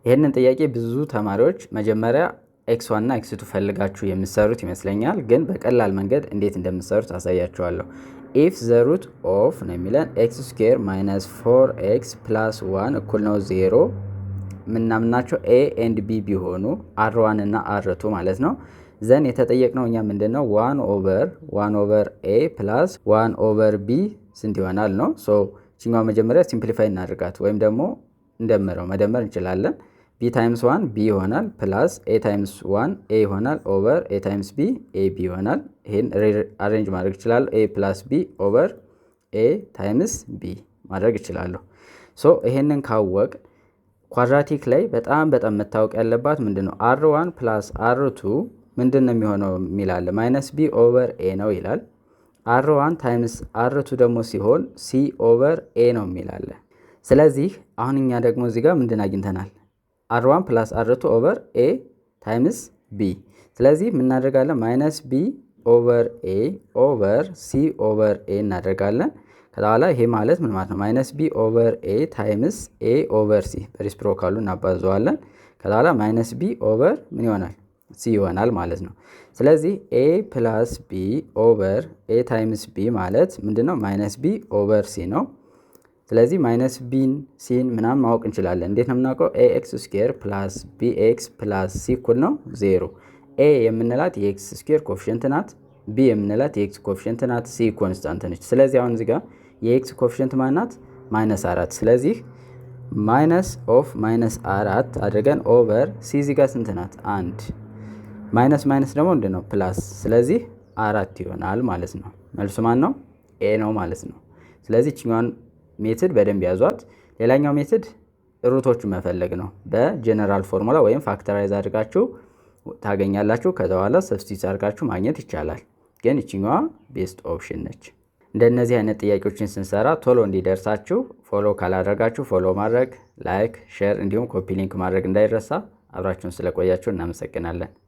ይህንን ጥያቄ ብዙ ተማሪዎች መጀመሪያ x1 እና x2 ፈልጋችሁ የምትሰሩት ይመስለኛል። ግን በቀላል መንገድ እንዴት እንደምትሰሩት አሳያችኋለሁ። if the root of ነው የሚለን x² - 4x + 1 እኩል ነው 0 ምናምናቸው a and b ቢሆኑ r1 እና r2 ማለት ነው። ዘን የተጠየቅነው እኛ ምንድነው 1/1/a + 1/b ስንት ይሆናል ነው። ሶ እቺኛው መጀመሪያ ሲምፕሊፋይ እናድርጋት ወይም ደግሞ መደመር እንችላለን። b ታይምስ 1 b ይሆናል ፕላስ a ታይምስ 1 a ይሆናል ኦቨር a ታይምስ b ab ይሆናል። ይሄን አሬንጅ ማድረግ እችላለሁ። a ፕላስ b ኦቨር a ታይምስ b ማድረግ እችላለሁ። ሶ ይሄንን ካወቅ ኳድራቲክ ላይ በጣም መታወቅ ያለባት ምንድነው r1 ፕላስ r2 ምንድነው የሚሆነው የሚላል ማይነስ b ኦቨር a ነው ይላል። r1 ታይምስ r2 ደግሞ ሲሆን c ኦቨር a ነው የሚላል። ስለዚህ አሁን እኛ ደግሞ እዚህ ጋር ምንድን አግኝተናል r1 ፕላስ r2 ኦቨር a ታይምስ b። ስለዚህ ምን እናደርጋለን ማይነስ b ኦቨር a ኦቨር c ኦቨር a እናደርጋለን። ከዛ በኋላ ይሄ ማለት ምን ማለት ነው ማይነስ b ኦቨር a ታይምስ a ኦቨር c በሪስፕሮካሉ እናባዘዋለን። ከዛ በኋላ ማይነስ b ኦቨር ምን ይሆናል c ይሆናል ማለት ነው። ስለዚህ a ፕላስ b ኦቨር a ታይምስ b ማለት ምንድነው ማይነስ b ኦቨር c ነው። ስለዚህ ማይነስ ቢን ሲን ምናምን ማወቅ እንችላለን። እንዴት ነው የምናውቀው? ax² ፕላስ bx ፕላስ c እኩል ነው 0። a የምንላት የx ስኩዌር ኮፊሽንት ናት፣ b የምንላት የx ኮፊሽንት ናት፣ c ኮንስታንት ነች። ስለዚህ አሁን እዚህ ጋር የx ኮፊሽንት ማናት -4። ስለዚህ ማይነስ ኦፍ -4 አድርገን ኦቨር c እዚህ ጋር ስንት ናት 1 ማይነስ ማይነስ ደግሞ ምንድን ነው ፕላስ። ስለዚህ 4 ይሆናል ማለት ነው። መልሱ ማን ነው? a ነው ማለት ነው። ስለዚህ እቺኛውን ሜትድ በደንብ ያዟት። ሌላኛው ሜትድ ሩቶቹን መፈለግ ነው። በጀነራል ፎርሙላ ወይም ፋክተራይዝ አድርጋችሁ ታገኛላችሁ። ከዛ በኋላ ሰብስቲት አድርጋችሁ ማግኘት ይቻላል። ግን እቺኛዋ ቤስት ኦፕሽን ነች። እንደነዚህ አይነት ጥያቄዎችን ስንሰራ ቶሎ እንዲደርሳችሁ ፎሎ ካላደረጋችሁ ፎሎ ማድረግ፣ ላይክ፣ ሼር እንዲሁም ኮፒ ሊንክ ማድረግ እንዳይረሳ። አብራችሁን ስለቆያችሁ እናመሰግናለን።